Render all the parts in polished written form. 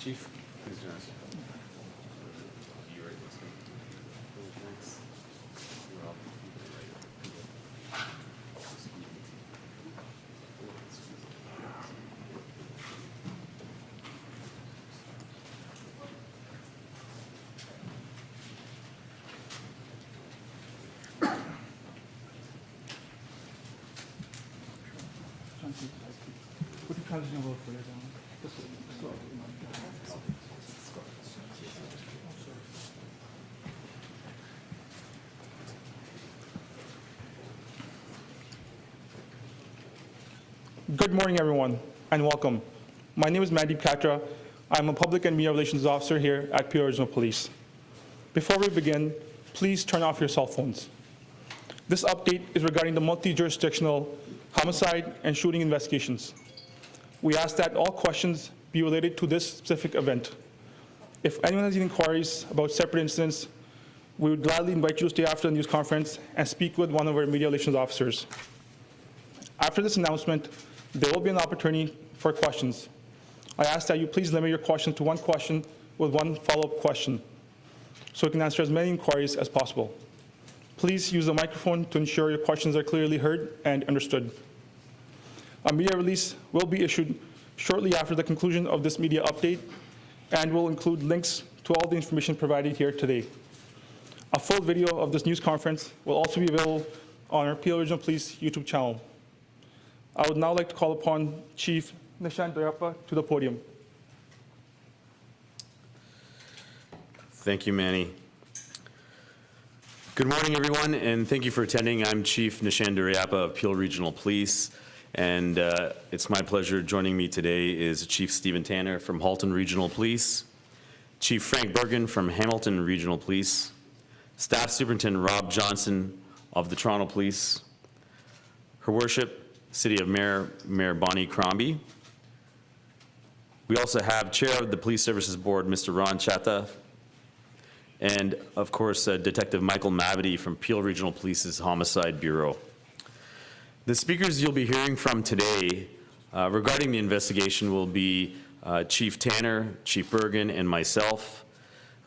Chief, please join us. Good morning, everyone, and welcome. My name is Mandeep Katra. I'm a Public and Media Relations Officer here at Peel Regional Police. Before we begin, please turn off your cell phones. This update is regarding the multi-jurisdictional homicide and shooting investigations. We ask that all questions be related to this specific event. If anyone has any inquiries about separate incidents, we would gladly invite you to stay after the news conference and speak with one of our media relations officers. After this announcement, there will be an opportunity for questions. I ask that you please limit your questions to one question with one follow-up question, so we can answer as many inquiries as possible. Please use the microphone to ensure your questions are clearly heard and understood. A media release will be issued shortly after the conclusion of this media update and will include links to all the information provided here today. A full video of this news conference will also be available on our Peel Regional Police YouTube channel. I would now like to call upon Chief Nishan Doyappa to the podium. Thank you, Manny. Good morning, everyone, and thank you for attending. I'm Chief Nishan Doyappa of Peel Regional Police, and it's my pleasure. Joining me today is Chief Stephen Tanner from Halton Regional Police, Chief Frank Bergen from Hamilton Regional Police, Staff Superintendent Rob Johnson of the Toronto Police, Her Worship, City of Mayor Bonnie Crombie. We also have Chair of the Police Services Board, Mr. Ron Chatta, and of course, Detective Michael Mavity from Peel Regional Police's Homicide Bureau. The speakers you'll be hearing from today regarding the investigation will be Chief Tanner, Chief Bergen, and myself.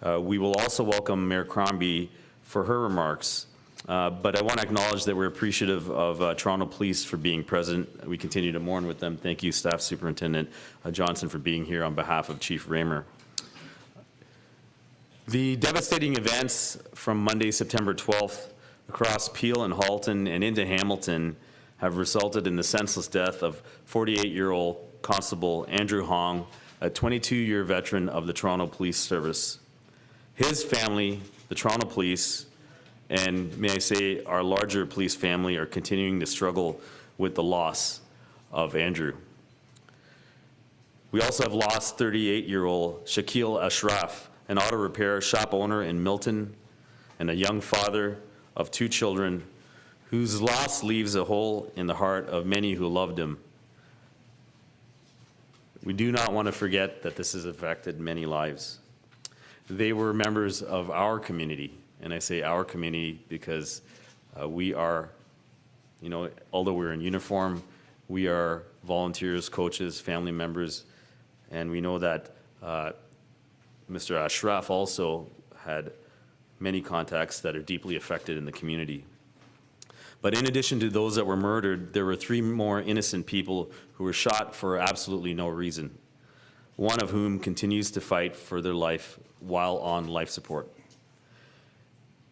We will also welcome Mayor Crombie for her remarks. But I want to acknowledge that we're appreciative of Toronto Police for being present. We continue to mourn with them. Thank you, Staff Superintendent Johnson, for being here on behalf of Chief Raymer. The devastating events from Monday, September 12th, across Peel and Halton and into Hamilton have resulted in the senseless death of 48-year-old Constable Andrew Hong, a 22-year veteran of the Toronto Police Service. His family, the Toronto Police, and may I say our larger police family are continuing to struggle with the loss of Andrew. We also have lost 38-year-old Shakeel Ashraf, an auto repair shop owner in Milton and a young father of 2 children whose loss leaves a hole in the heart of many who loved him. We do not want to forget that this has affected many lives. They were members of our community. And I say our community because we are, although we're in uniform, we are volunteers, coaches, family members, and we know that Mr. Ashraf also had many contacts that are deeply affected in the community. But in addition to those that were murdered, there were 3 more innocent people who were shot for absolutely no reason, one of whom continues to fight for their life while on life support.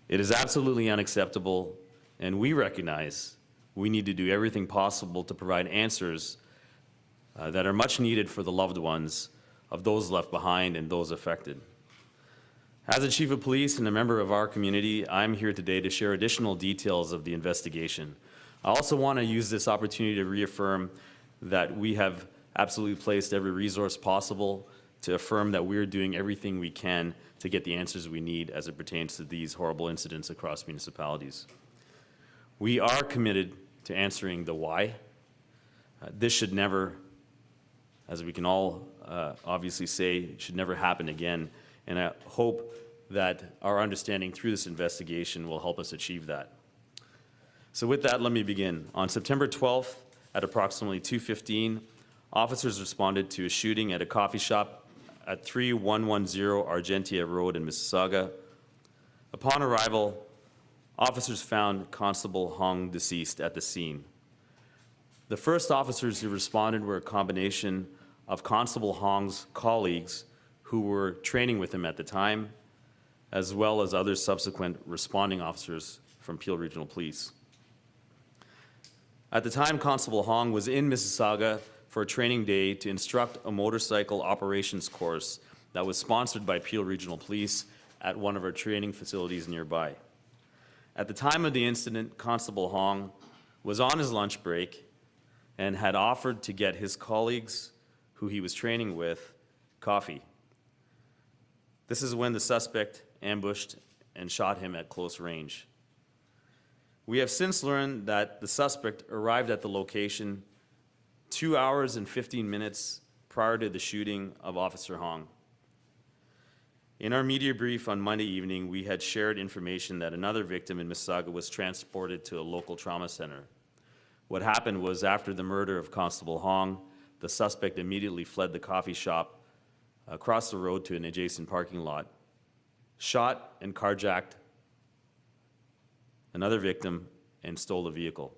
It is absolutely unacceptable, and we recognize we need to do everything possible to provide answers that are much needed for the loved ones of those left behind and those affected. As a Chief of Police and a member of our community, I'm here today to share additional details of the investigation. I also want to use this opportunity to reaffirm that we have absolutely placed every resource possible to affirm that we're doing everything we can to get the answers we need as it pertains to these horrible incidents across municipalities. We are committed to answering the why. This should never, as we can all obviously say, should never happen again. And I hope that our understanding through this investigation will help us achieve that. So with that, let me begin. On September 12th at approximately 2:15, officers responded to a shooting at a coffee shop at 3110 Argentia Road in Mississauga. Upon arrival, officers found Constable Hong deceased at the scene. The first officers who responded were a combination of Constable Hong's colleagues who were training with him at the time, as well as other subsequent responding officers from Peel Regional Police. At the time, Constable Hong was in Mississauga for a training day to instruct a motorcycle operations course that was sponsored by Peel Regional Police at one of our training facilities nearby. At the time of the incident, Constable Hong was on his lunch break and had offered to get his colleagues who he was training with coffee. This is when the suspect ambushed and shot him at close range. We have since learned that the suspect arrived at the location 2 hours and 15 minutes prior to the shooting of Officer Hong. In our media brief on Monday evening, we had shared information that another victim in Mississauga was transported to a local trauma center. What happened was, after the murder of Constable Hong, the suspect immediately fled the coffee shop across the road to an adjacent parking lot, shot and carjacked another victim, and stole the vehicle.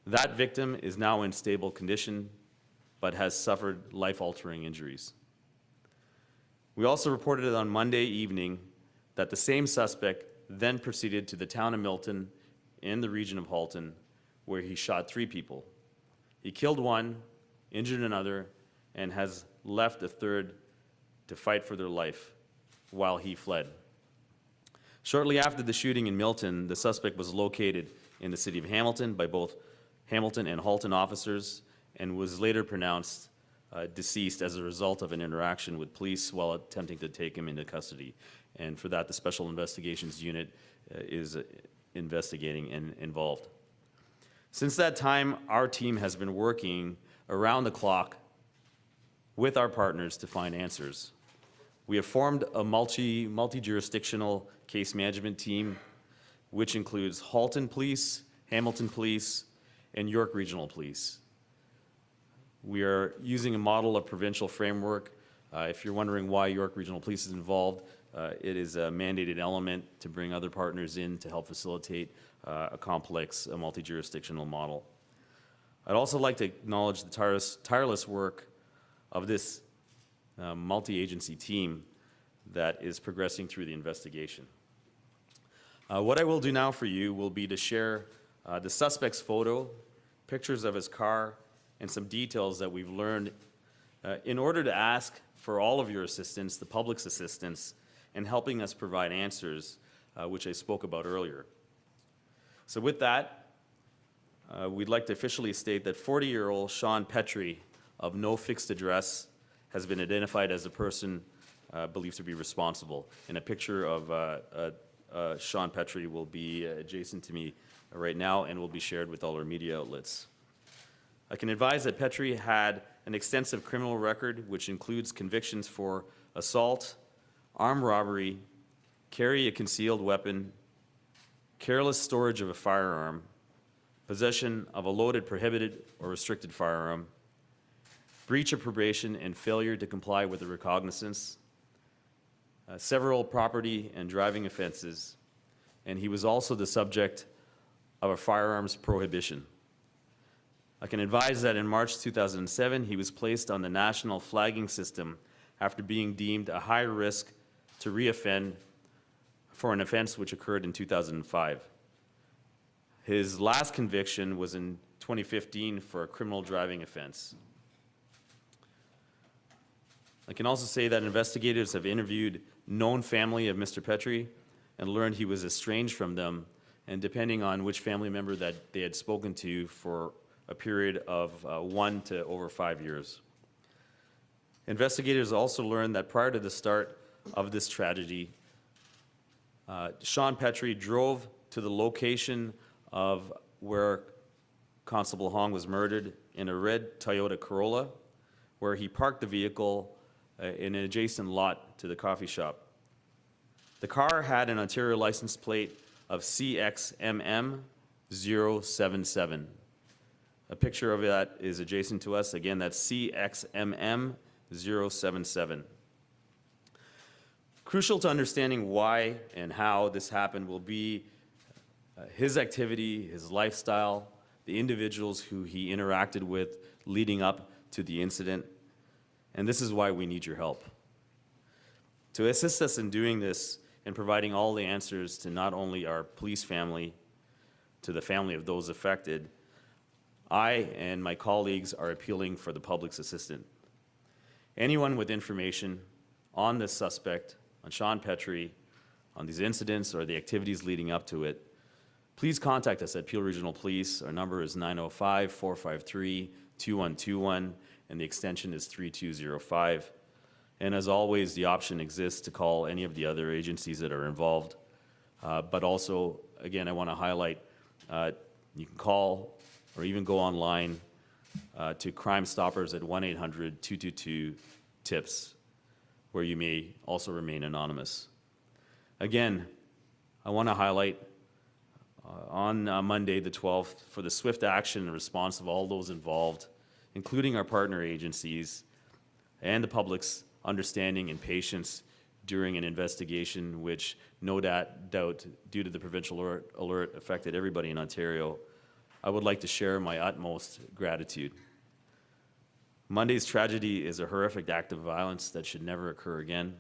That victim is now in stable condition, but has suffered life-altering injuries. We also reported on Monday evening that the same suspect then proceeded to the town of Milton in the region of Halton, where he shot 3 people. He killed one, injured another, and has left a third to fight for their life while he fled. Shortly after the shooting in Milton, the suspect was located in the city of Hamilton by both Hamilton and Halton officers and was later pronounced deceased as a result of an interaction with police while attempting to take him into custody. And for that, the Special Investigations Unit is investigating and involved. Since that time, our team has been working around the clock with our partners to find answers. We have formed a multi-jurisdictional case management team, which includes Halton Police, Hamilton Police, and York Regional Police. We are using a model of provincial framework. If you're wondering why York Regional Police is involved, it is a mandated element to bring other partners in to help facilitate a complex multi-jurisdictional model. I'd also like to acknowledge the tireless work of this multi-agency team that is progressing through the investigation. What I will do now for you will be to share the suspect's photo, pictures of his car, and some details that we've learned in order to ask for all of your assistance, the public's assistance, in helping us provide answers, which I spoke about earlier. So with that, we'd like to officially state that 40-year-old Sean Petrie of no fixed address has been identified as the person believed to be responsible. And a picture of Sean Petrie will be adjacent to me right now and will be shared with all our media outlets. I can advise that Petrie had an extensive criminal record, which includes convictions for assault, armed robbery, carry a concealed weapon, careless storage of a firearm, possession of a loaded, prohibited, or restricted firearm, breach of probation and failure to comply with a recognizance, several property and driving offenses, and he was also the subject of a firearms prohibition. I can advise that in March 2007, he was placed on the national flagging system after being deemed a high risk to reoffend for an offense which occurred in 2005. His last conviction was in 2015 for a criminal driving offense. I can also say that investigators have interviewed known family of Mr. Petrie and learned he was estranged from them, and depending on which family member that they had spoken to, for a period of 1 to over 5 years. Investigators also learned that prior to the start of this tragedy, Sean Petrie drove to the location of where Constable Hong was murdered in a red Toyota Corolla, where he parked the vehicle in an adjacent lot to the coffee shop. The car had an Ontario license plate of CXMM077. A picture of that is adjacent to us. Again, that's CXMM077. 077. Crucial to understanding why and how this happened will be his activity, his lifestyle, the individuals who he interacted with leading up to the incident, and this is why we need your help. To assist us in doing this and providing all the answers to not only our police family, to the family of those affected, I and my colleagues are appealing for the public's assistance. Anyone with information on this suspect, on Sean Petrie, on these incidents or the activities leading up to it, please contact us at Peel Regional Police. Our number is 905-453-2121, and the extension is 3205. And as always, the option exists to call any of the other agencies that are involved. But also, again, I want to highlight, you can call or even go online to Crime Stoppers at 1-800-222-TIPS, where you may also remain anonymous. Again, I want to highlight on Monday the 12th for the swift action and response of all those involved, including our partner agencies and the public's understanding and patience during an investigation which no doubt due to the provincial alert affected everybody in Ontario. I would like to share my utmost gratitude. Monday's tragedy is a horrific act of violence that should never occur again.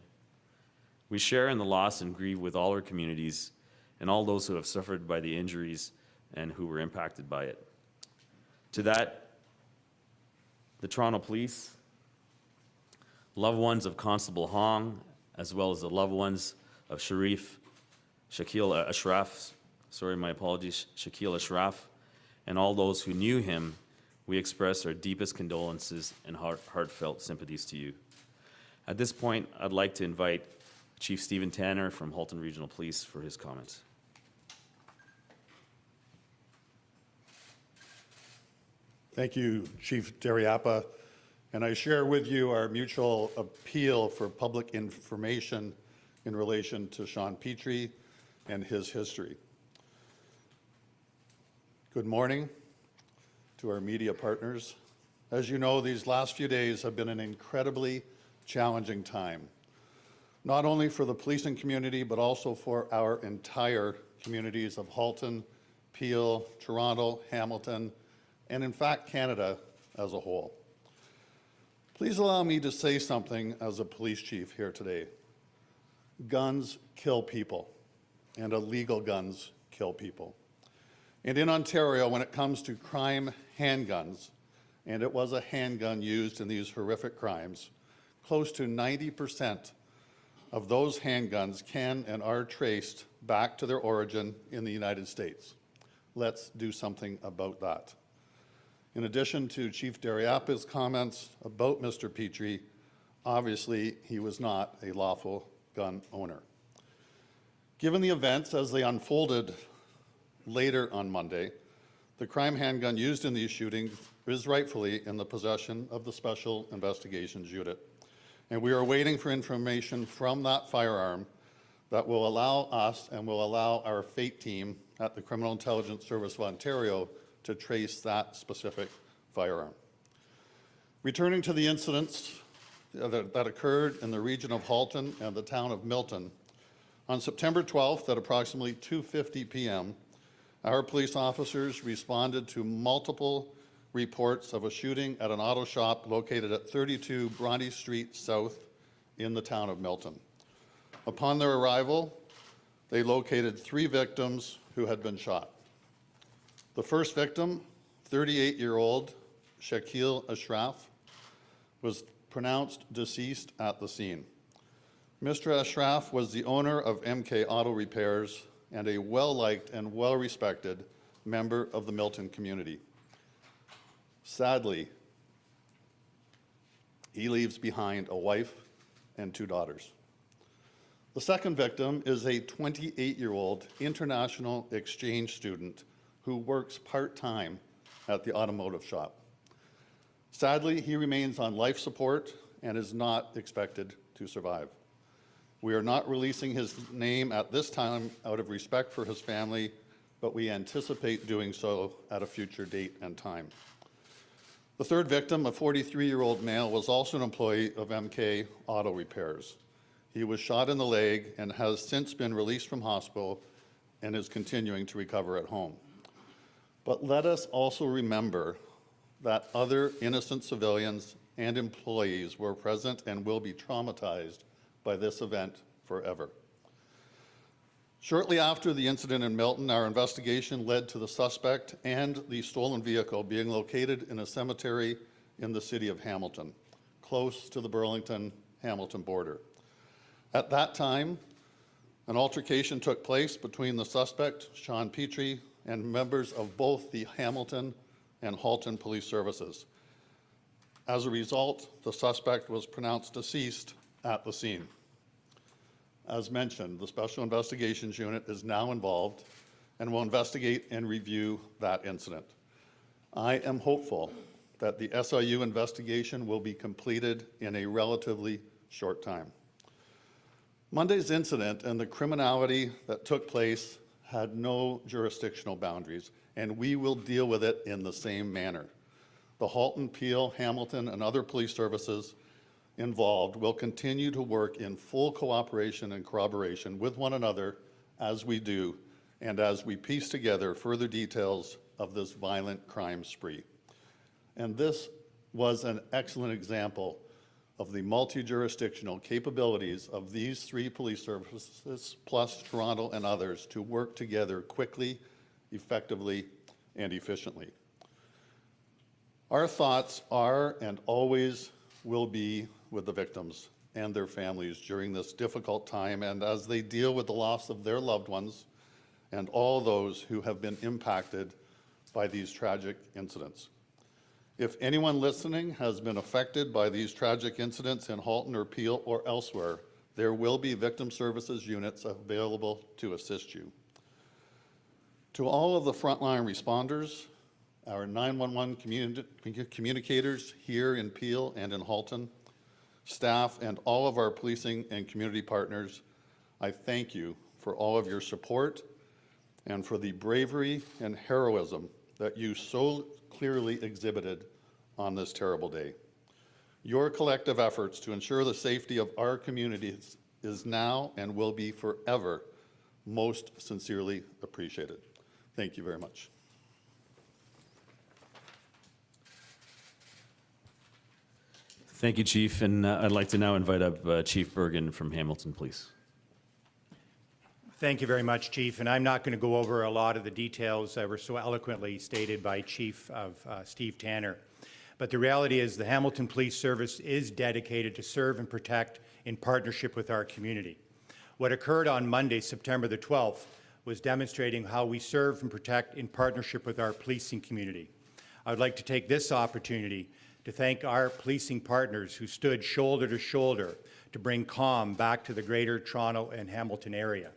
We share in the loss and grieve with all our communities and all those who have suffered by the injuries and who were impacted by it. To that, the Toronto Police, loved ones of Constable Hong, as well as the loved ones of Shakeel Ashraf, Shakeel Ashraf, and all those who knew him, we express our deepest condolences and heartfelt sympathies to you. At this point, I'd like to invite Chief Stephen Tanner from Halton Regional Police for his comments. Thank you, Chief Deriapa. And I share with you our mutual appeal for public information in relation to Sean Petrie and his history. Good morning to our media partners. As you know, these last few days have been an incredibly challenging time, not only for the policing community, but also for our entire communities of Halton, Peel, Toronto, Hamilton, and in fact, Canada as a whole. Please allow me to say something as a police chief here today. Guns kill people, and illegal guns kill people. And in Ontario, when it comes to crime handguns, and it was a handgun used in these horrific crimes, close to 90% of those handguns can and are traced back to their origin in the United States. Let's do something about that. In addition to Chief Deriapa's comments about Mr. Petrie, obviously he was not a lawful gun owner. Given the events as they unfolded later on Monday, the crime handgun used in these shootings is rightfully in the possession of the Special Investigations Unit. And we are waiting for information from that firearm that will allow us and will allow our FATE team at the Criminal Intelligence Service of Ontario to trace that specific firearm. Returning to the incidents that occurred in the region of Halton and the town of Milton, on September 12th at approximately 2:50 p.m., our police officers responded to multiple reports of a shooting at an auto shop located at 32 Bronte Street South in the town of Milton. Upon their arrival, they located 3 victims who had been shot. The first victim, 38-year-old Shakeel Ashraf, was pronounced deceased at the scene. Mr. Ashraf was the owner of MK Auto Repairs and a well-liked and well-respected member of the Milton community. Sadly, he leaves behind a wife and 2 daughters. The second victim is a 28-year-old international exchange student who works part-time at the automotive shop. Sadly, he remains on life support and is not expected to survive. We are not releasing his name at this time out of respect for his family, but we anticipate doing so at a future date and time. The third victim, a 43-year-old male, was also an employee of MK Auto Repairs. He was shot in the leg and has since been released from hospital and is continuing to recover at home. But let us also remember that other innocent civilians and employees were present and will be traumatized by this event forever. Shortly after the incident in Milton, our investigation led to the suspect and the stolen vehicle being located in a cemetery in the city of Hamilton, close to the Burlington-Hamilton border. At that time, an altercation took place between the suspect, Sean Petrie, and members of both the Hamilton and Halton police services. As a result, the suspect was pronounced deceased at the scene. As mentioned, the Special Investigations Unit is now involved and will investigate and review that incident. I am hopeful that the SIU investigation will be completed in a relatively short time. Monday's incident and the criminality that took place had no jurisdictional boundaries, and we will deal with it in the same manner. The Halton, Peel, Hamilton, and other police services involved will continue to work in full cooperation and corroboration with one another as we do, and as we piece together further details of this violent crime spree. And this was an excellent example of the multi-jurisdictional capabilities of these three police services, plus Toronto and others, to work together quickly, effectively, and efficiently. Our thoughts are and always will be with the victims and their families during this difficult time, and as they deal with the loss of their loved ones and all those who have been impacted by these tragic incidents. If anyone listening has been affected by these tragic incidents in Halton or Peel or elsewhere, there will be victim services units available to assist you. To all of the frontline responders, our 911 communicators here in Peel and in Halton, staff, and all of our policing and community partners, I thank you for all of your support and for the bravery and heroism that you so clearly exhibited on this terrible day. Your collective efforts to ensure the safety of our communities is now and will be forever most sincerely appreciated. Thank you very much. Thank you, Chief, and I'd like to now invite up Chief Bergen from Hamilton Police. Thank you very much, Chief, and I'm not going to go over a lot of the details that were so eloquently stated by Chief of Steve Tanner. But the reality is the Hamilton Police Service is dedicated to serve and protect in partnership with our community. What occurred on Monday, September the 12th, was demonstrating how we serve and protect in partnership with our policing community. I would like to take this opportunity to thank our policing partners who stood shoulder to shoulder to bring calm back to the Greater Toronto and Hamilton area.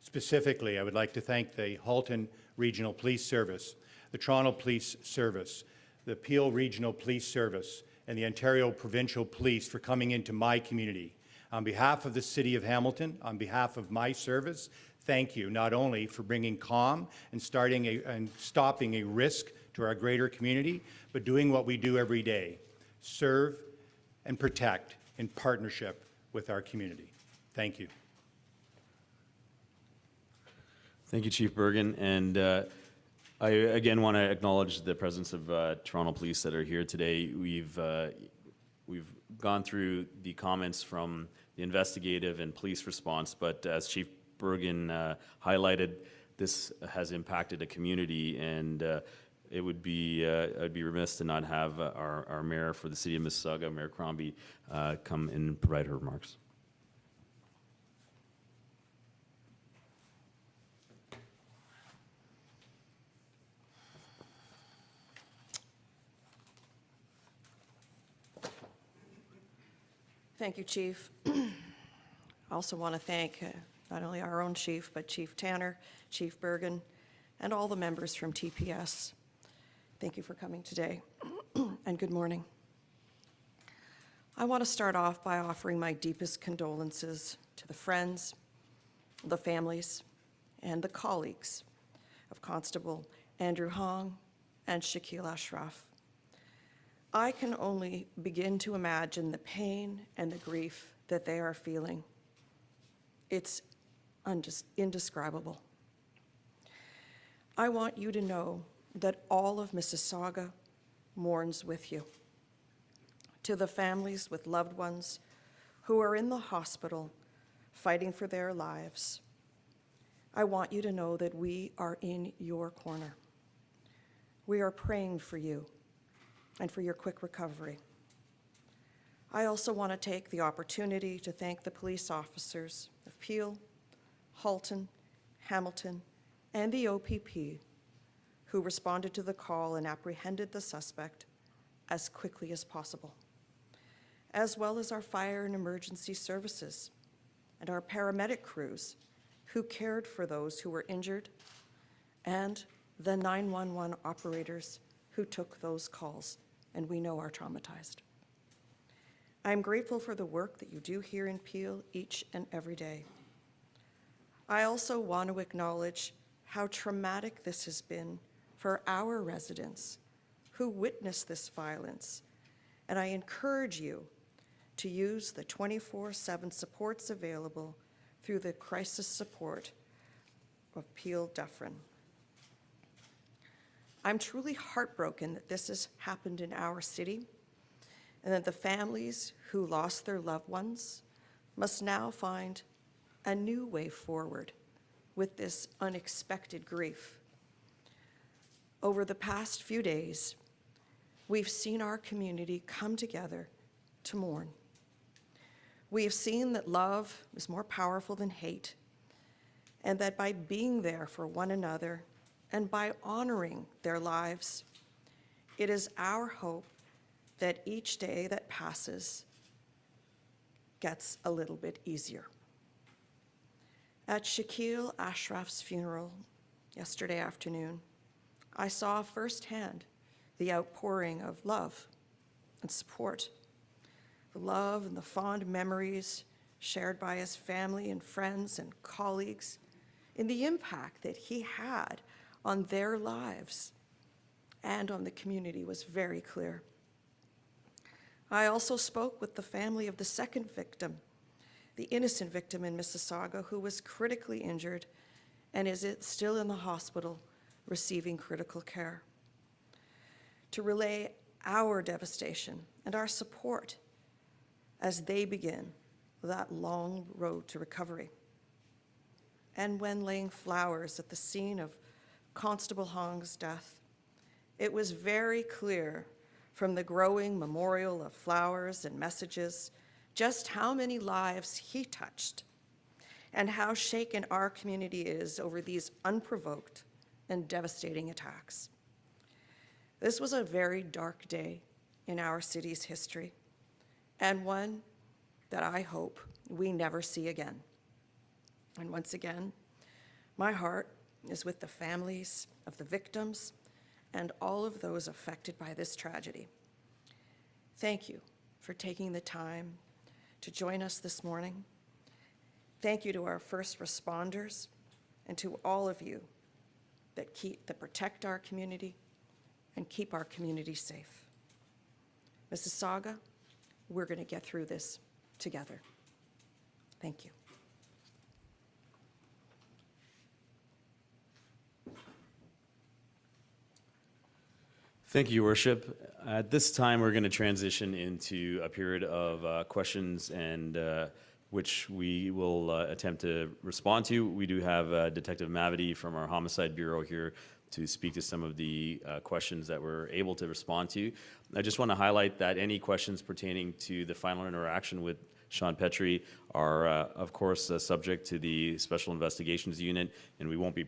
Specifically, I would like to thank the Halton Regional Police Service, the Toronto Police Service, the Peel Regional Police Service, and the Ontario Provincial Police for coming into my community. On behalf of the City of Hamilton, on behalf of my service, thank you not only for bringing calm and stopping a risk to our greater community, but doing what we do every day, serve and protect in partnership with our community. Thank you. Thank you, Chief Bergen, and I again want to acknowledge the presence of Toronto Police that are here today. We've gone through the comments from the investigative and police response, but as Chief Bergen highlighted, this has impacted a community, and it would be I'd be remiss to not have our mayor for the city of Mississauga, Mayor Crombie, come and provide her remarks. Thank you, Chief. I also want to thank not only our own chief, but Chief Tanner, Chief Bergen, and all the members from TPS. Thank you for coming today, and good morning. I want to start off by offering my deepest condolences to the friends, the families, and the colleagues of Constable Andrew Hong and Shakeel Ashraf. I can only begin to imagine the pain and the grief that they are feeling. It's indescribable. I want you to know that all of Mississauga mourns with you. To the families with loved ones who are in the hospital fighting for their lives, I want you to know that we are in your corner. We are praying for you and for your quick recovery. I also want to take the opportunity to thank the police officers of Peel, Halton, Hamilton, and the OPP who responded to the call and apprehended the suspect as quickly as possible, as well as our fire and emergency services and our paramedic crews who cared for those who were injured, and the 911 operators who took those calls and we know are traumatized. I'm grateful for the work that you do here in Peel each and every day. I also want to acknowledge how traumatic this has been for our residents who witnessed this violence, and I encourage you to use the 24/7 supports available through the crisis support of Peel Dufferin. I'm truly heartbroken that this has happened in our city, and that the families who lost their loved ones must now find a new way forward with this unexpected grief. Over the past few days, we've seen our community come together to mourn. We have seen that love is more powerful than hate, and that by being there for one another and by honoring their lives, it is our hope that each day that passes gets a little bit easier. At Shakeel Ashraf's funeral yesterday afternoon, I saw firsthand the outpouring of love and support, the love and the fond memories shared by his family and friends and colleagues, and the impact that he had on their lives and on the community was very clear. I also spoke with the family of the second victim, the innocent victim in Mississauga, who was critically injured and is still in the hospital receiving critical care, to relay our devastation and our support as they begin that long road to recovery. And when laying flowers at the scene of Constable Hong's death, it was very clear from the growing memorial of flowers and messages just how many lives he touched and how shaken our community is over these unprovoked and devastating attacks. This was a very dark day in our city's history, and one that I hope we never see again. And once again, my heart is with the families of the victims and all of those affected by this tragedy. Thank you for taking the time to join us this morning. Thank you to our first responders and to all of you that protect our community and keep our community safe. Mississauga, we're going to get through this together. Thank you. Thank you, Your Worship. At this time, we're going to transition into a period of questions and which we will attempt to respond to. We do have Detective Mavity from our Homicide Bureau here to speak to some of the questions that we're able to respond to. I just want to highlight that any questions pertaining to the final interaction with Sean Petrie are, of course, subject to the Special Investigations Unit, and we won't be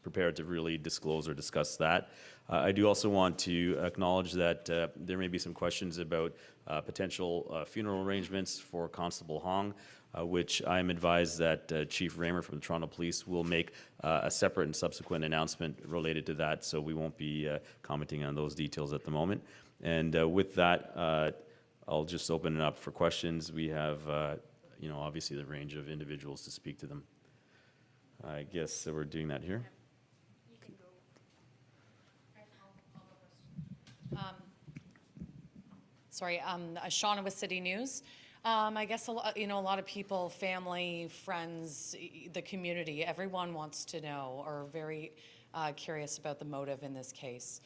prepared to really disclose or discuss that. I do also want to acknowledge that there may be some questions about potential funeral arrangements for Constable Hong, which I'm advised that Chief Raymer from the Toronto Police will make a separate and subsequent announcement related to that, so we won't be commenting on those details at the moment. And with that, I'll just open it up for questions. We have, obviously the range of individuals to speak to them. I guess we're doing that here. Shauna with City News. I guess a lot of people, family, friends, the community, everyone wants to know or very curious about the motive in this case.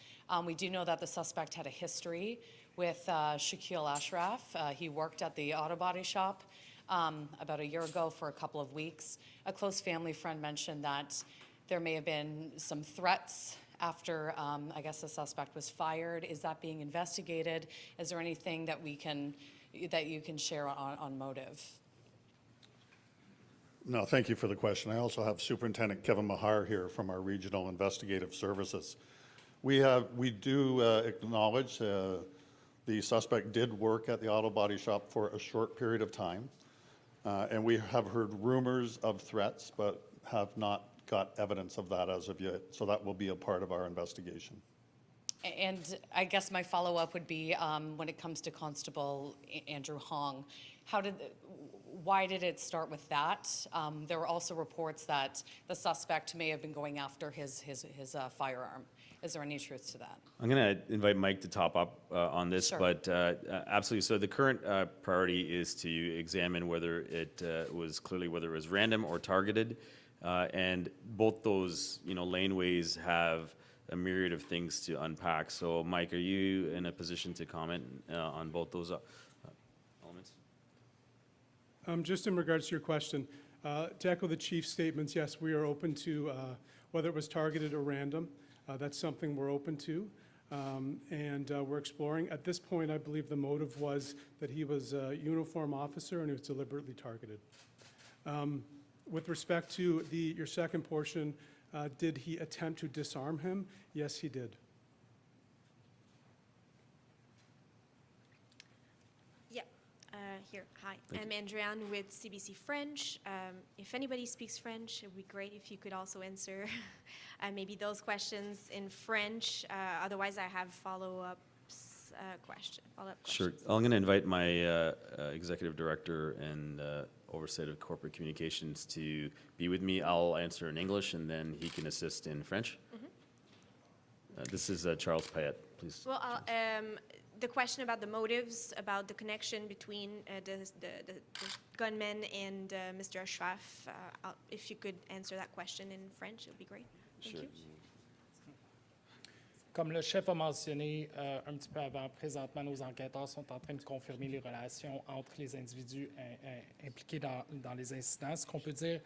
We do know that the suspect had a history with Shakeel Ashraf. He worked at the auto body shop about a year ago for a couple of weeks. A close family friend mentioned that there may have been some threats after, I guess, the suspect was fired. Is that being investigated? Is there anything that you can share on motive? No, thank you for the question. I also have Superintendent Kevin Mahar here from our Regional Investigative Services. We do acknowledge the suspect did work at the auto body shop for a short period of time. And we have heard rumors of threats, but have not got evidence of that as of yet. So that will be a part of our investigation. And I guess my follow-up would be when it comes to Constable Andrew Hong, why did it start with that? There were also reports that the suspect may have been going after his firearm. Is there any truth to that? I'm going to invite Mike to top up on this, Sure. but absolutely. So the current priority is to examine whether it was random or targeted, and both those laneways have a myriad of things to unpack. So, Mike, are you in a position to comment on both those elements? Just in regards to your question, to echo the chief's statements, yes, we are open to whether it was targeted or random. That's something we're open to, and we're exploring. At this point, I believe the motive was that he was a uniform officer and he was deliberately targeted. With respect to your second portion, did he attempt to disarm him? Yes, he did. Yeah, here. Hi, I'm Andriane with CBC French. If anybody speaks French, it would be great if you could also answer maybe those questions in French. Otherwise, I have follow-up questions. Sure. I'm going to invite my executive director and oversight of corporate communications to be with me. I'll answer in English, and then he can assist in French. This is Charles Payette, please. Well, the question about the motives, about the connection between the gunman and Mr. Ashraf, if you could answer that question in French, it would be great. Thank you. Comme le chef a mentionné un petit peu avant, présentement, nos enquêteurs sont en train de confirmer les relations entre les individus impliqués dans les incidents. Ce qu'on peut dire,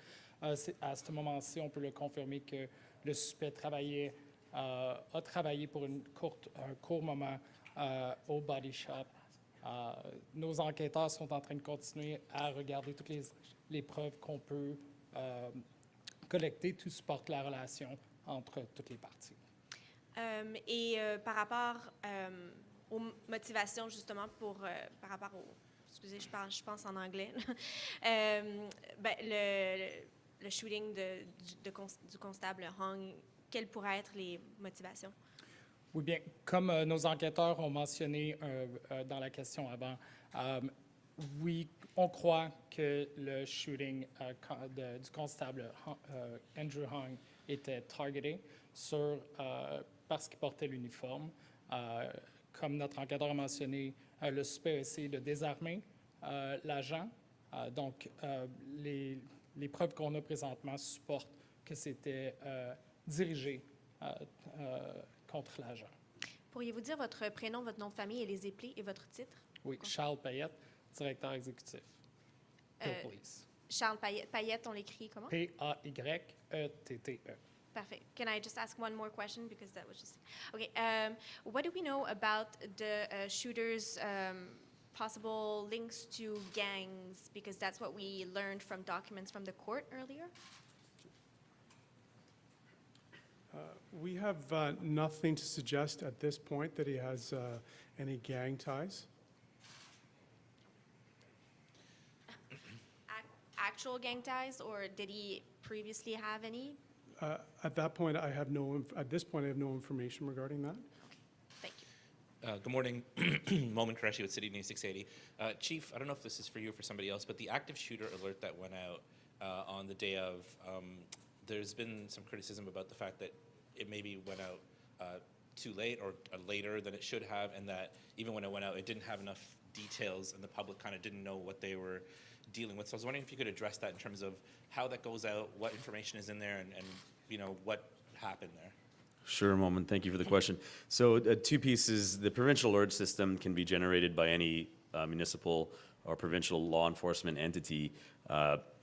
c'est, à ce moment-ci, on peut le confirmer que le suspect a travaillé pour un court moment au body shop. Nos enquêteurs sont en train de continuer à regarder toutes les preuves qu'on peut collecter. Tout supporte la relation entre toutes les parties. Par rapport aux motivations, justement, par rapport au... Excusez, je pense en anglais. Le shooting du constable Hong, quelles pourraient être les motivations? Oui, bien, comme nos enquêteurs ont mentionné dans la question avant, oui, on croit que le shooting du constable Andrew Hong était targeté parce qu'il portait l'uniforme. Comme notre enquêteur a mentionné, le suspect a essayé de désarmer l'agent. Donc, les preuves qu'on a présentement supportent que c'était dirigé contre l'agent. Pourriez-vous dire votre prénom, votre nom de famille et les éplés et votre titre? Oui, Charles Payette, directeur exécutif de police. Charles Payette, on l'écrit comment? P-A-Y-E-T-T-E. Perfect. Can I just ask one more question because that was just... Okay. What do we know about the shooter's possible links to gangs? Because that's what we learned from documents from the court earlier. We have nothing to suggest at this point that he has any gang ties. Actual gang ties, or did he previously have any? At this point, I have no information regarding that. Thank you. Good morning. Momin Qureshi with City News 680. Chief, I don't know if this is for you or for somebody else, but the active shooter alert that went out on the day of, there's been some criticism about the fact that it maybe went out too late or later than it should have, and that even when it went out, it didn't have enough details, and the public kind of didn't know what they were dealing with. So I was wondering if you could address that in terms of how that goes out, what information is in there, and you know, what happened there. Sure, Moment. Thank you for the question. So two pieces. The provincial alert system can be generated by any municipal or provincial law enforcement entity.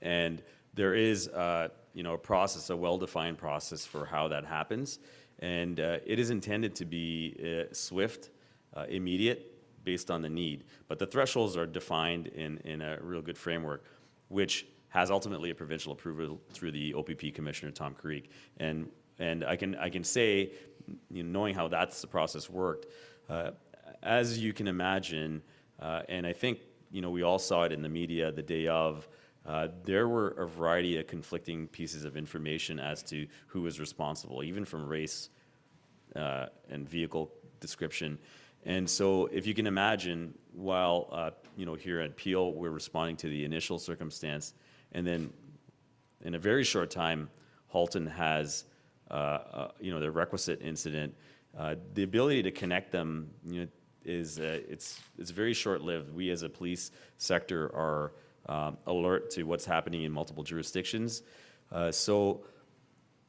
And there is, you know, a process, a well-defined process for how that happens. And it is intended to be swift, immediate, based on the need. But the thresholds are defined in a real good framework, which has ultimately a provincial approval through the OPP Commissioner, Tom Creek. And I can say, you know, knowing how that's the process worked, as you can imagine, and I think, you know, we all saw it in the media the day of, there were a variety of conflicting pieces of information as to who was responsible, even from race and vehicle description. And so if you can imagine, while, you know, here at Peel, we're responding to the initial circumstance, and then in a very short time, Halton has, you know, the requisite incident, the ability to connect them, you know, is it's very short-lived. We as a police sector are alert to what's happening in multiple jurisdictions. So,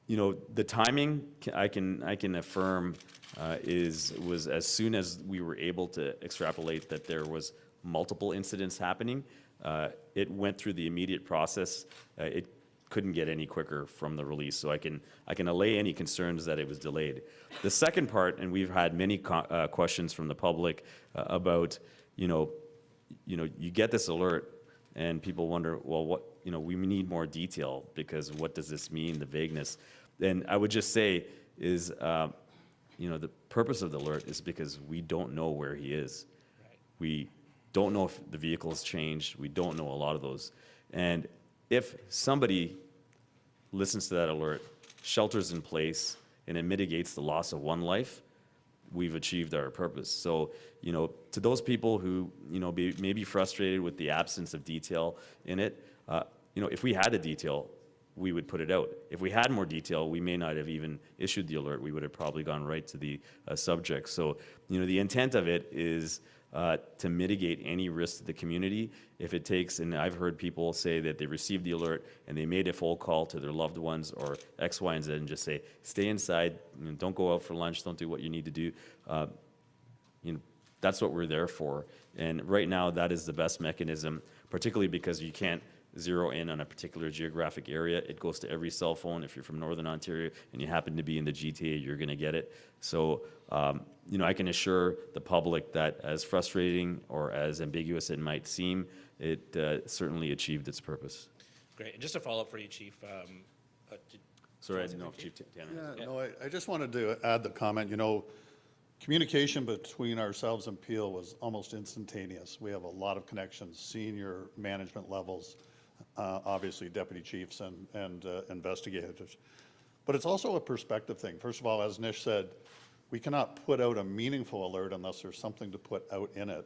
you know, the timing I can affirm was as soon as we were able to extrapolate that there was multiple incidents happening. It went through the immediate process. It couldn't get any quicker from the release, so I can allay any concerns that it was delayed. The second part, and we've had many questions from the public about, you know, you get this alert, and people wonder, well, what, you know, we need more detail, because what does this mean, the vagueness? And I would just say is, you know, the purpose of the alert is because we don't know where he is. Right. We don't know if the vehicle has changed. We don't know a lot of those. And if somebody listens to that alert, shelters in place, and it mitigates the loss of one life, we've achieved our purpose. So, you know, to those people who, you know, may be frustrated with the absence of detail in it, you know, if we had the detail, we would put it out. If we had more detail, we may not have even issued the alert. We would have probably gone right to the subject. So, you know, the intent of it is to mitigate any risk to the community. If it takes, and I've heard people say that they received the alert and they made a phone call to their loved ones or X, Y, and Z and just say, stay inside, you know, don't go out for lunch, don't do what you need to do. You know, that's what we're there for. And right now, that is the best mechanism, particularly because you can't zero in on a particular geographic area. It goes to every cell phone. If you're from Northern Ontario and you happen to be in the GTA, you're going to get it. So, you know, I can assure the public that as frustrating or as ambiguous it might seem, it certainly achieved its purpose. Great. And just a follow-up for you, Chief. Sorry, I didn't know if Chief Tanner. Yeah, no, I just wanted to add the comment, you know, communication between ourselves and Peel was almost instantaneous. We have a lot of connections, senior management levels, obviously deputy chiefs and investigators. But it's also a perspective thing. First of all, as Nish said, we cannot put out a meaningful alert unless there's something to put out in it.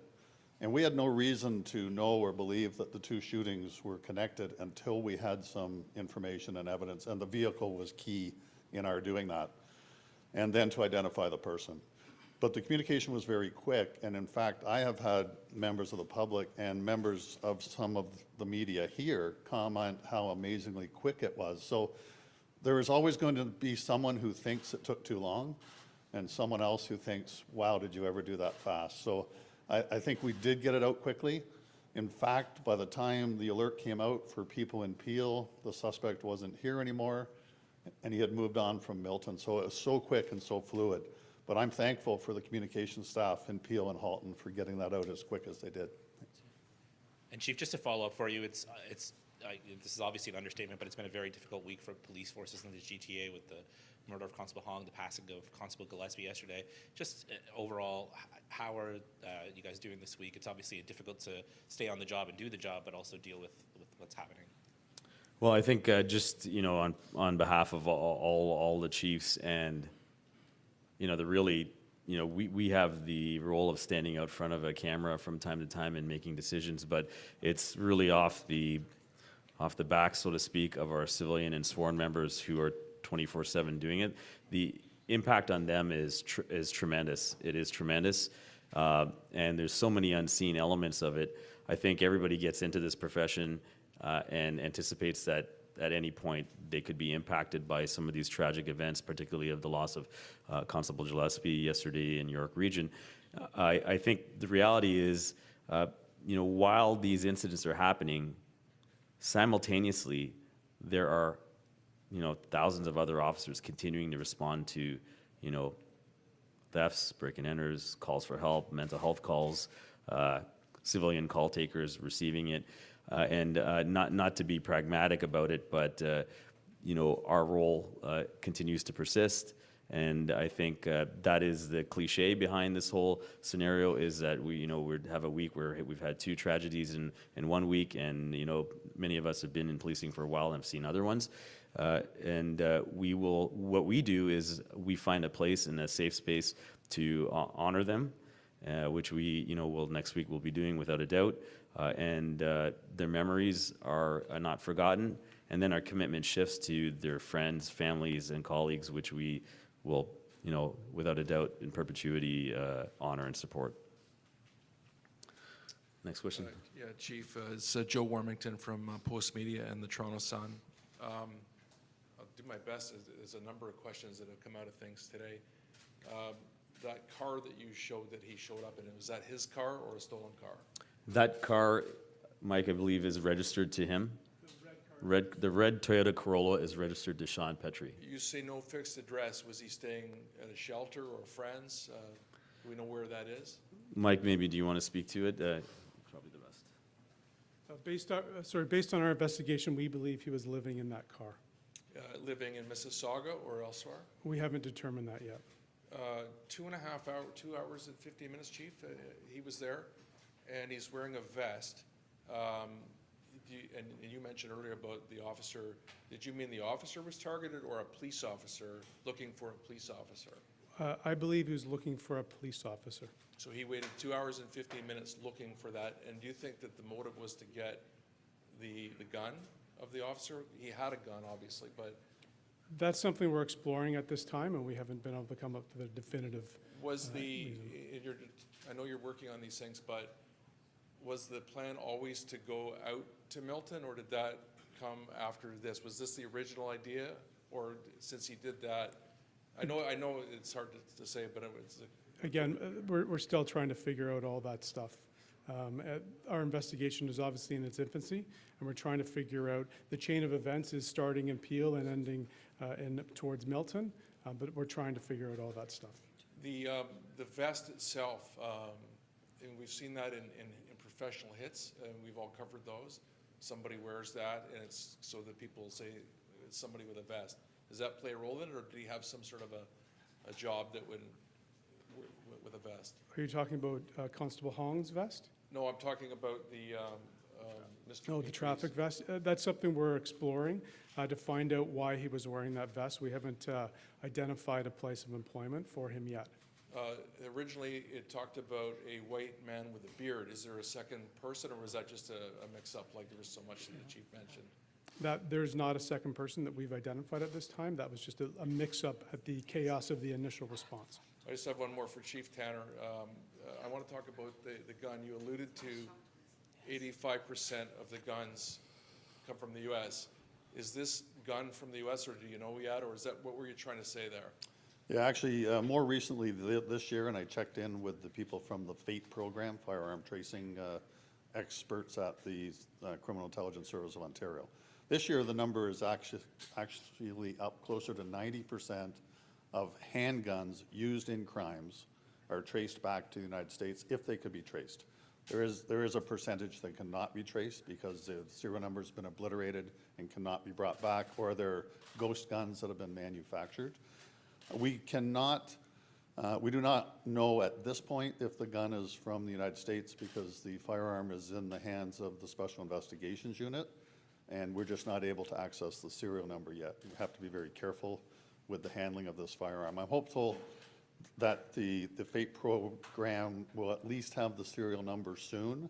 And we had no reason to know or believe that the two shootings were connected until we had some information and evidence, and the vehicle was key in our doing that, and then to identify the person. But the communication was very quick, and in fact, I have had members of the public and members of some of the media here comment how amazingly quick it was. So there is always going to be someone who thinks it took too long, and someone else who thinks, wow, did you ever do that fast? So I think we did get it out quickly. In fact, by the time the alert came out for people in Peel, the suspect wasn't here anymore, and he had moved on from Milton. So it was so quick and so fluid. But I'm thankful for the communication staff in Peel and Halton for getting that out as quick as they did. Thanks. And Chief, just to follow up for you, this is obviously an understatement, but it's been a very difficult week for police forces in the GTA with the murder of Constable Hong, the passing of Constable Gillespie yesterday. Just overall, how are you guys doing this week? It's obviously difficult to stay on the job and do the job, but also deal with what's happening. Well, I think just, you know, on behalf of all the chiefs and, you know, we have the role of standing out front of a camera from time to time and making decisions, but it's really off the back, so to speak, of our civilian and sworn members who are 24/7 doing it. The impact on them is tremendous. It is tremendous. And there's so many unseen elements of it. I think everybody gets into this profession and anticipates that at any point they could be impacted by some of these tragic events, particularly of the loss of Constable Gillespie yesterday in York Region. I think the reality is, while these incidents are happening, simultaneously, there are, thousands of other officers continuing to respond to, thefts, break-and-enters, calls for help, mental health calls, civilian call takers receiving it, and not to be pragmatic about it, but our role continues to persist. And I think that is the cliche behind this whole scenario, is that we have a week where we've had 2 tragedies in 1 week, and many of us have been in policing for a while and have seen other ones. What we do is we find a place in a safe space to honor them, which we will next week we'll be doing without a doubt, and their memories are not forgotten, and then our commitment shifts to their friends, families, and colleagues, which we will, without a doubt, in perpetuity, honor and support. Next question. Yeah, Chief, it's Joe Warmington from Post Media and the Toronto Sun. I'll do my best. There's a number of questions that have come out of things today. That car that you showed that he showed up in, was that his car or a stolen car? That car, Mike, I believe, is registered to him. The red Toyota Corolla is registered to Sean Petrie. You say no fixed address. Was he staying at a shelter or friends? Do we know where that is? Mike, maybe do you want to speak to it? Probably the best. Based on our investigation, we believe he was living in that car. Living in Mississauga or elsewhere? We haven't determined that yet. 2 hours and 15 minutes, Chief. He was there, and he's wearing a vest. And you mentioned earlier about the officer. Did you mean the officer was targeted or a police officer looking for a police officer? I believe he was looking for a police officer. So he waited 2 hours and 15 minutes looking for that. And do you think that the motive was to get the gun of the officer? He had a gun, obviously, but That's something we're exploring at this time, and we haven't been able to come up with a definitive. was I know you're working on these things, but was the plan always to go out to Milton, or did that come after this? Was this the original idea, or since he did that? I know it's hard to say, but it's Again, we're still trying to figure out all that stuff. Our investigation is obviously in its infancy, and we're trying to figure out the chain of events is starting in Peel and ending towards Milton, but we're trying to figure out all that stuff. the vest itself. And we've seen that in professional hits, and we've all covered those. Somebody wears that, and it's so that people say it's somebody with a vest. Does that play a role in it, or did he have some sort of a job that would with a vest? Are you talking about Constable Hong's vest? No, I'm talking about the Mr. Oh, the traffic vest. That's something we're exploring to find out why he was wearing that vest. We haven't identified a place of employment for him yet. Originally, it talked about a white man with a beard. Is there a second person, or was that just a mix-up, like there was so much that the chief mentioned? There's not a second person that we've identified at this time. That was just a mix-up at the chaos of the initial response. I just have one more for Chief Tanner. I want to talk about the gun. You alluded to 85% of the guns come from the U.S. Is this gun from the U.S., or do you know yet, or is that what were you trying to say there? Yeah, actually, more recently this year, and I checked in with the people from the FATE program, firearm tracing experts at the Criminal Intelligence Service of Ontario. This year, the number is actually up closer to 90% of handguns used in crimes are traced back to the United States if they could be traced. There is a percentage that cannot be traced because the serial number has been obliterated and cannot be brought back, or they're ghost guns that have been manufactured. We do not know at this point if the gun is from the United States because the firearm is in the hands of the Special Investigations Unit, and we're just not able to access the serial number yet. We have to be very careful with the handling of this firearm. I'm hopeful that the FATE program will at least have the serial number soon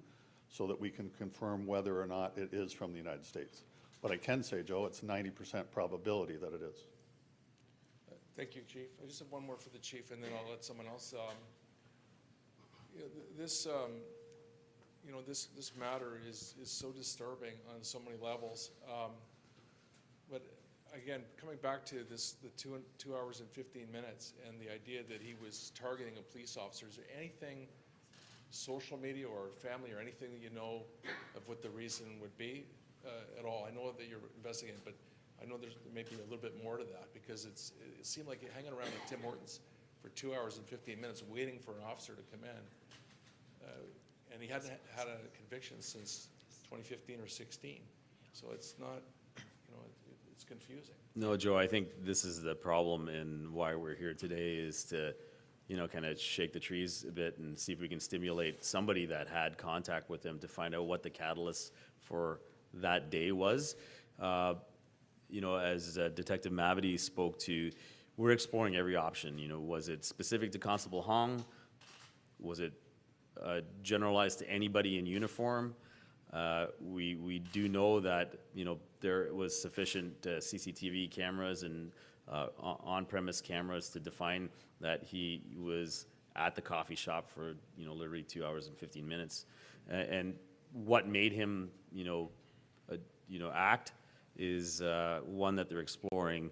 so that we can confirm whether or not it is from the United States. But I can say, Joe, it's 90% probability that it is. Thank you, Chief. I just have one more for the chief, and then I'll let someone else. This matter is so disturbing on so many levels. But again, coming back to the 2 hours and 15 minutes and the idea that he was targeting a police officer, is there anything, social media or family or anything that you know of what the reason would be at all? I know that you're investigating, but I know there may be a little bit more to that, because it seemed like hanging around at Tim Hortons for 2 hours and 15 minutes waiting for an officer to come in. And he hadn't had a conviction since 2015 or 16. So it's not, it's confusing. No, Joe, I think this is the problem, and why we're here today is to, kind of shake the trees a bit and see if we can stimulate somebody that had contact with him to find out what the catalyst for that day was. As Detective Mavity spoke to, we're exploring every option. Was it specific to Constable Hong? Was it generalized to anybody in uniform? We do know that there was sufficient CCTV cameras and on-premise cameras to define that he was at the coffee shop for literally 2 hours and 15 minutes. And what made him act is one that they're exploring.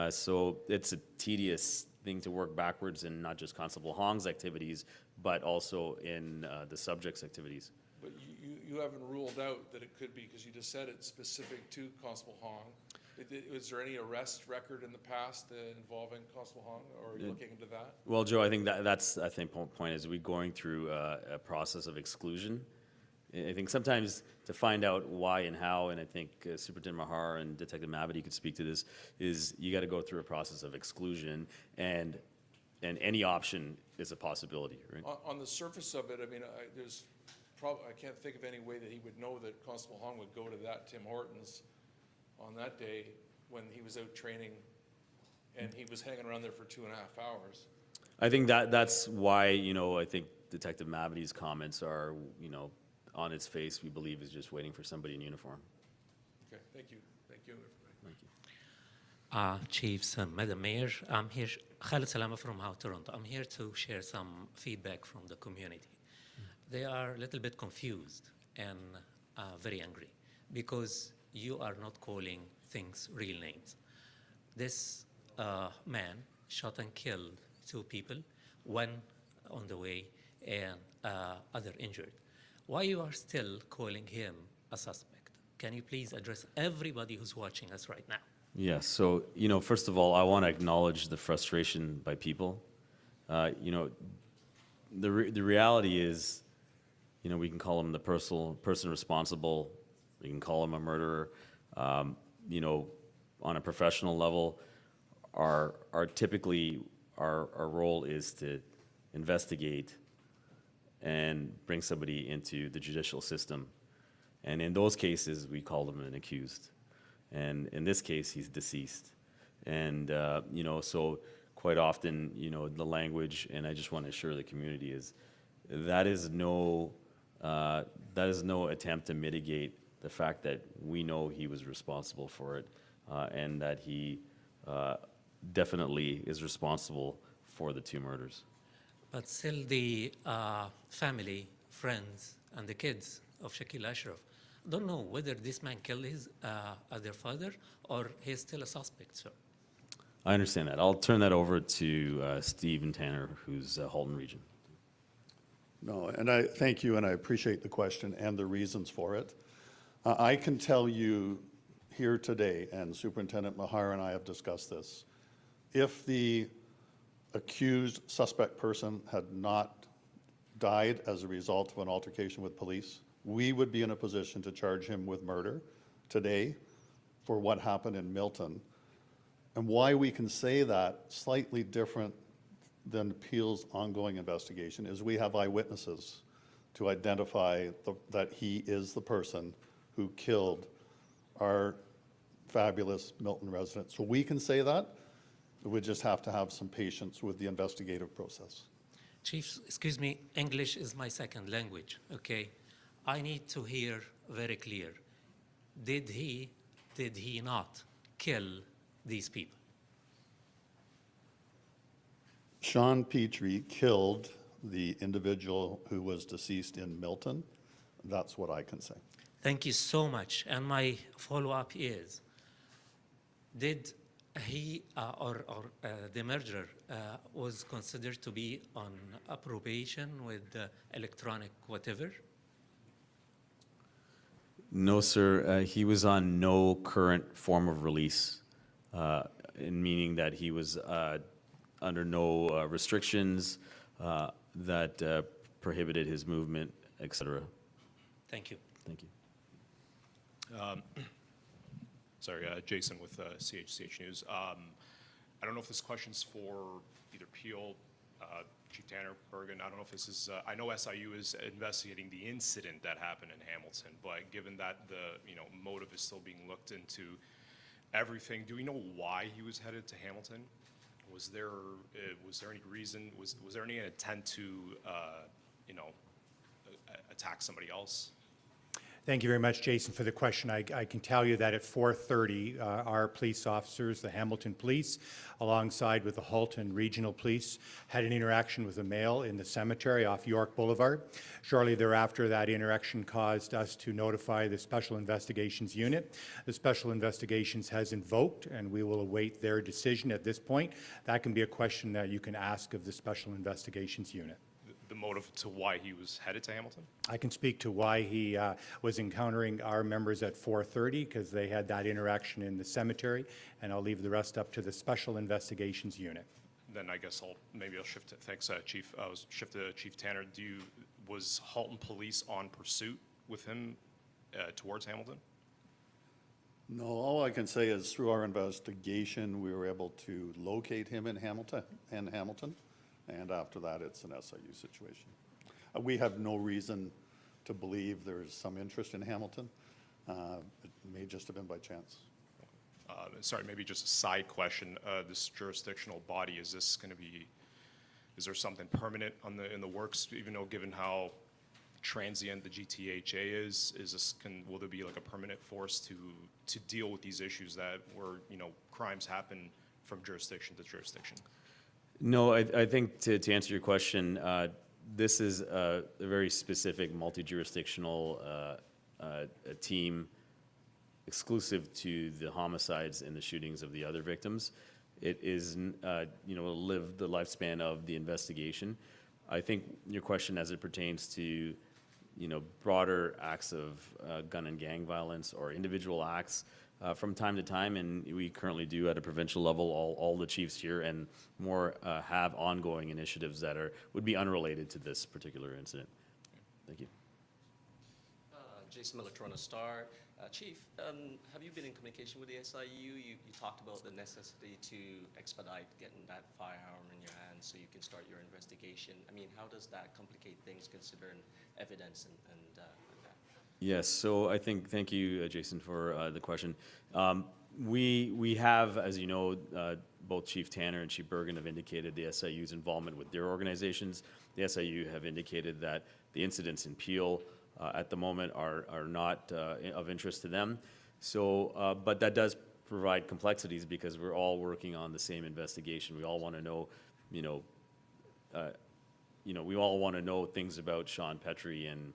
So it's a tedious thing to work backwards in not just Constable Hong's activities, but also in the subject's activities. But you haven't ruled out that it could be, because you just said it's specific to Constable Hong. Was there any arrest record in the past involving Constable Hong, or are you looking into that? Well, Joe, I think that's point is we going through a process of exclusion. I think sometimes to find out why and how, and I think Superintendent Mahar and Detective Mavity could speak to this, is you got to go through a process of exclusion, and any option is a possibility, right? On the surface of it, I mean, I can't think of any way that he would know that Constable Hong would go to that Tim Hortons on that day when he was out training, and he was hanging around there for 2.5 hours. I think that's why, I think Detective Mavity's comments are, on its face, we believe is just waiting for somebody in uniform. Okay, thank you. Thank you, everybody. Thank you. Chiefs and Madam Mayor, I'm here, Khalid Salama from Toronto. I'm here to share some feedback from the community. They are a little bit confused and very angry because you are not calling things real names. This man shot and killed 2 people, one on the way and other injured. Why you are still calling him a suspect? Can you please address everybody who's watching us right now? Yeah, so, first of all, I want to acknowledge the frustration by people. The reality is, we can call him the person responsible, we can call him a murderer. On a professional level, our role is to investigate and bring somebody into the judicial system. And in those cases, we call them an accused. And in this case, he's deceased. And, so quite often, the language, and I just want to assure the community, is that is no attempt to mitigate the fact that we know he was responsible for it, and that he definitely is responsible for the 2 murders. But still the family, friends, and the kids of Shakeel Ashraf don't know whether this man killed his other father or he's still a suspect, sir. I understand that. I'll turn that over to Steve and Tanner, who's Halton Region. No, and I thank you, and I appreciate the question and the reasons for it. I can tell you here today, and Superintendent Mahar and I have discussed this, if the accused suspect person had not died as a result of an altercation with police, we would be in a position to charge him with murder today for what happened in Milton. And why we can say that slightly different than Peel's ongoing investigation is we have eyewitnesses to identify that he is the person who killed our fabulous Milton resident. So we can say that. We just have to have some patience with the investigative process. Chief, excuse me, English is my second language, okay? I need to hear very clear. Did he not kill these people? Sean Petrie killed the individual who was deceased in Milton. That's what I can say. Thank you so much. And my follow-up is, did he or the murderer was considered to be on a probation with electronic whatever? No, sir. He was on no current form of release, in meaning that he was under no restrictions that prohibited his movement, etc. Thank you. Thank you. Sorry, Jason with CHCH News. I don't know if this question's for either Peel, Chief Tanner, Bergen. I don't know if this is. I know SIU is investigating the incident that happened in Hamilton, but given that the motive is still being looked into, everything. Do we know why he was headed to Hamilton? Was there any reason? Was there any intent to attack somebody else? Thank you very much, Jason, for the question. I can tell you that at 4:30, our police officers, the Hamilton Police, alongside with the Halton Regional Police, had an interaction with a male in the cemetery off York Boulevard. Shortly thereafter, that interaction caused us to notify the Special Investigations Unit. The Special Investigations has invoked, and we will await their decision at this point. That can be a question that you can ask of the Special Investigations Unit. The motive to why he was headed to Hamilton? I can speak to why he was encountering our members at 4:30, because they had that interaction in the cemetery, and I'll leave the rest up to the Special Investigations Unit. Then I guess I'll shift it. Thanks, Chief. I'll shift to Chief Tanner. Was Halton Police on pursuit with him towards Hamilton? No, all I can say is through our investigation, we were able to locate him in Hamilton, and after that, it's an SIU situation. We have no reason to believe there's some interest in Hamilton. It may just have been by chance. Sorry, maybe just a side question. This jurisdictional body, is there something permanent in the works, even though given how transient the GTHA is will there be like a permanent force to deal with these issues where crimes happen from jurisdiction to jurisdiction? No, I think to answer your question, this is a very specific multi-jurisdictional team exclusive to the homicides and the shootings of the other victims. It is, live the lifespan of the investigation. I think your question as it pertains to, broader acts of gun and gang violence or individual acts, from time to time, and we currently do at a provincial level, all the chiefs here and more have ongoing initiatives that would be unrelated to this particular incident. Thank you. Jason Miller, Toronto Star. Chief, have you been in communication with the SIU? You talked about the necessity to expedite getting that firearm in your hands so you can start your investigation. I mean, how does that complicate things considering evidence and that? Yes, so I think, thank you, Jason, for the question. We have, as you know, both Chief Tanner and Chief Bergen have indicated the SIU's involvement with their organizations. The SIU have indicated that the incidents in Peel at the moment are not of interest to them. So, but that does provide complexities because we're all working on the same investigation. We all want to know, we all want to know things about Sean Petrie and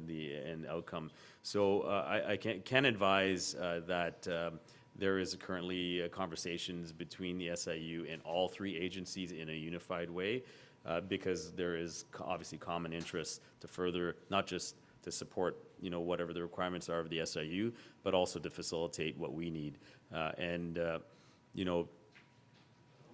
the end outcome. So I can advise that there is currently conversations between the SIU and all three agencies in a unified way because there is obviously common interest to further, not just to support whatever the requirements are of the SIU, but also to facilitate what we need.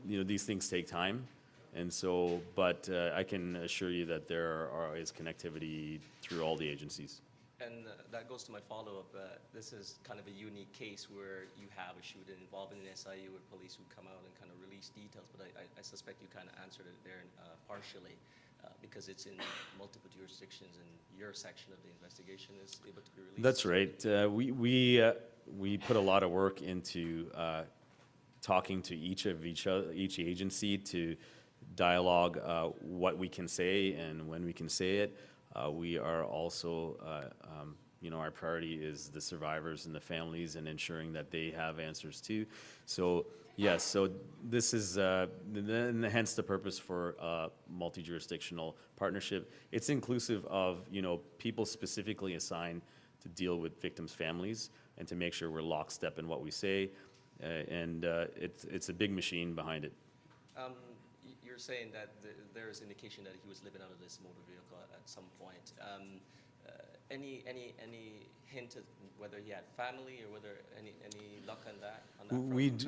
These things take time. And so, but I can assure you that there is connectivity through all the agencies. And that goes to my follow-up. This is kind of a unique case where you have a shooting involving an SIU where police would come out and kind of release details, but I suspect you kind of answered it there partially because it's in multiple jurisdictions and your section of the investigation is able to be released. That's right. We put a lot of work into talking to each agency to dialogue what we can say and when we can say it. We are also our priority is the survivors and the families and ensuring that they have answers too. So yes, so this is, hence the purpose for multi-jurisdictional partnership. It's inclusive of, people specifically assigned to deal with victims' families and to make sure we're lockstep in what we say. It's a big machine behind it. You're saying that there is indication that he was living out of this motor vehicle at some point. Any hint of whether he had family or whether any luck on that?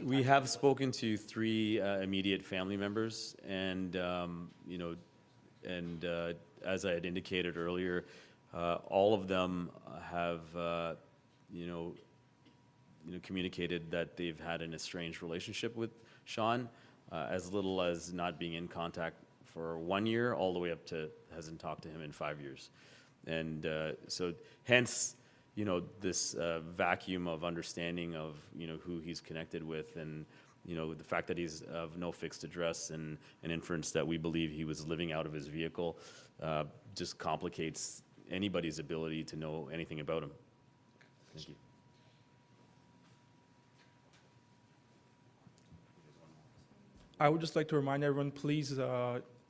We have spoken to 3 immediate family members, and as I had indicated earlier, all of them have communicated that they've had an estranged relationship with Sean, as little as not being in contact for 1 year, all the way up to hasn't talked to him in 5 years. And so hence, this vacuum of understanding of, who he's connected with, and, the fact that he's of no fixed address, and an inference that we believe he was living out of his vehicle just complicates anybody's ability to know anything about him. Thank you. I would just like to remind everyone, please,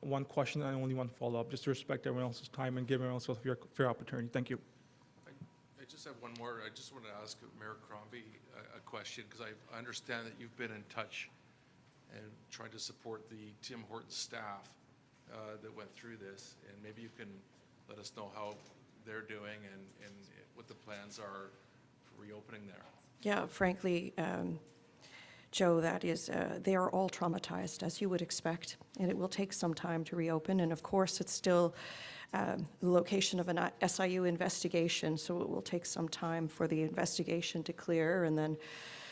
one question and only one follow-up, just to respect everyone else's time and give everyone else a fair opportunity. Thank you. I just have one more. I just want to ask Mayor Crombie a question, because I understand that you've been in touch and tried to support the Tim Hortons staff that went through this, and maybe you can let us know how they're doing and what the plans are for reopening there. Yeah, frankly, Joe, that is, they are all traumatized, as you would expect, and it will take some time to reopen. And of course, it's still the location of an SIU investigation, so it will take some time for the investigation to clear and then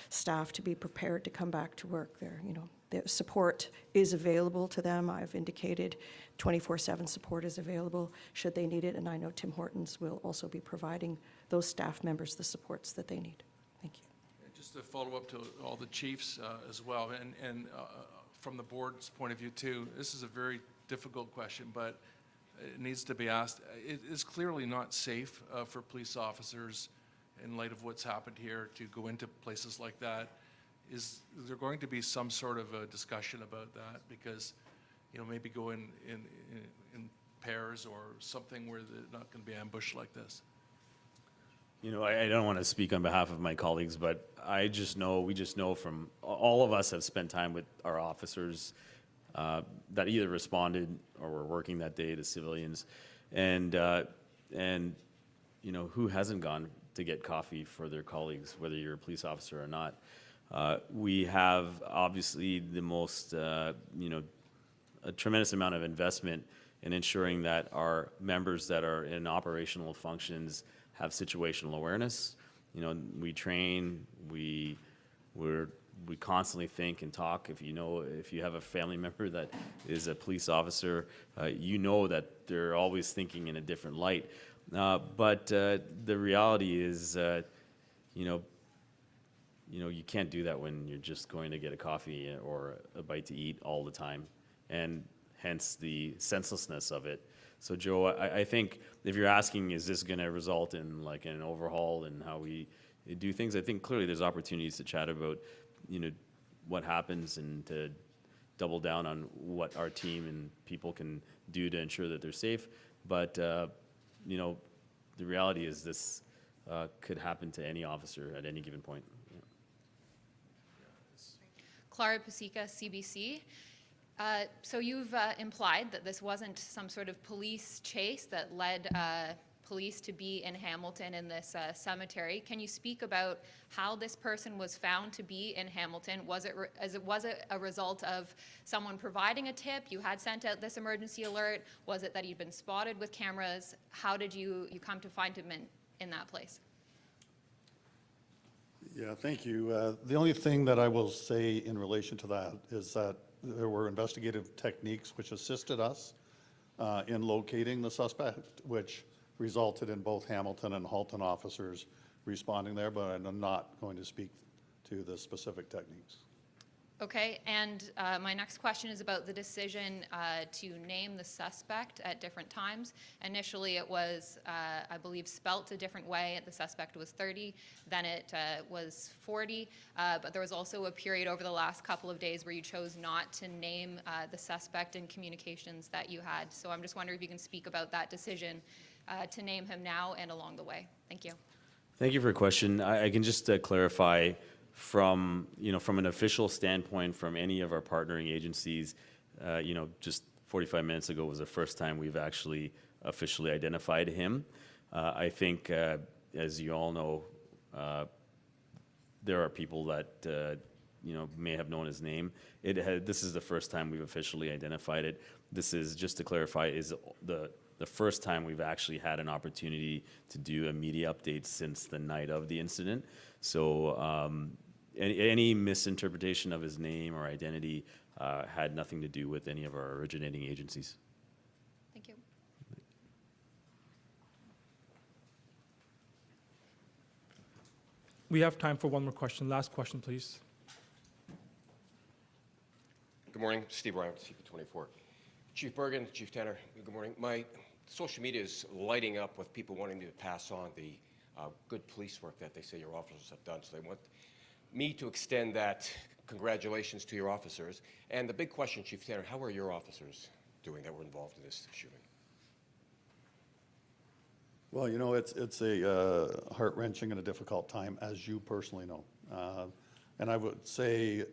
staff to be prepared to come back to work there. The support is available to them. I've indicated 24/7 support is available should they need it, and I know Tim Hortons will also be providing those staff members the supports that they need. Thank you. Just to follow up to all the chiefs as well, and from the board's point of view too, this is a very difficult question, but it needs to be asked. It is clearly not safe for police officers, in light of what's happened here, to go into places like that. Is there going to be some sort of a discussion about that? Because, maybe go in pairs or something where they're not going to be ambushed like this. I don't want to speak on behalf of my colleagues, but we just know from all of us have spent time with our officers that either responded or were working that day, the civilians, and who hasn't gone to get coffee for their colleagues, whether you're a police officer or not. We have obviously the most, a tremendous amount of investment in ensuring that our members that are in operational functions have situational awareness. We train, we constantly think and talk. If you have a family member that is a police officer, that they're always thinking in a different light. But the reality is, you can't do that when you're just going to get a coffee or a bite to eat all the time, and hence the senselessness of it. So Joe, I think if you're asking, is this going to result in like an overhaul in how we do things, I think clearly there's opportunities to chat about, what happens and to double down on what our team and people can do to ensure that they're safe. But, the reality is this could happen to any officer at any given point. Yeah. Clara Pasica, CBC. So you've implied that this wasn't some sort of police chase that led police to be in Hamilton in this cemetery. Can you speak about how this person was found to be in Hamilton? Was it a result of someone providing a tip? You had sent out this emergency alert. Was it that he'd been spotted with cameras? How did you come to find him in that place? Yeah, thank you. The only thing that I will say in relation to that is that there were investigative techniques which assisted us in locating the suspect, which resulted in both Hamilton and Halton officers responding there, but I'm not going to speak to the specific techniques. Okay, and my next question is about the decision to name the suspect at different times. Initially, it was, I believe, spelt a different way. The suspect was 30, then it was 40, but there was also a period over the last couple of days where you chose not to name the suspect in communications that you had. So I'm just wondering if you can speak about that decision to name him now and along the way. Thank you. Thank you for your question. I can just clarify from an official standpoint from any of our partnering agencies, just 45 minutes ago was the first time we've actually officially identified him. I think, as you all know, there are people that may have known his name. This is the first time we've officially identified it. This is, just to clarify, is the first time we've actually had an opportunity to do a media update since the night of the incident. So any misinterpretation of his name or identity had nothing to do with any of our originating agencies. Thank you. We have time for one more question. Last question, please. Good morning, Steve Ryan with CP24. Chief Bergen, Chief Tanner, good morning. My social media is lighting up with people wanting to pass on the good police work that they say your officers have done. So they want me to extend that congratulations to your officers. And the big question, Chief Tanner, how are your officers doing that were involved in this shooting? Well, it's a heart-wrenching and a difficult time, as you personally know. And I would say,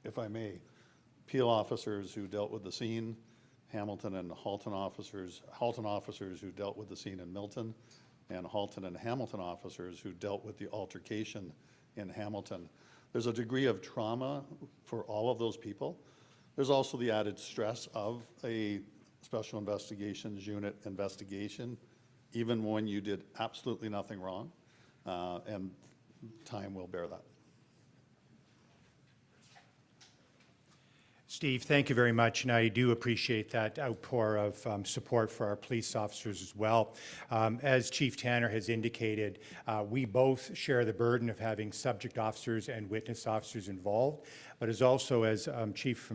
if I may, Peel officers who dealt with the scene, Hamilton and Halton officers who dealt with the scene in Milton, and Halton and Hamilton officers who dealt with the altercation in Hamilton. There's a degree of trauma for all of those people. There's also the added stress of a Special Investigations Unit investigation, even when you did absolutely nothing wrong, and time will bear that. Steve, thank you very much, and I do appreciate that outpour of support for our police officers as well. As Chief Tanner has indicated, we both share the burden of having subject officers and witness officers involved, but as also as Chief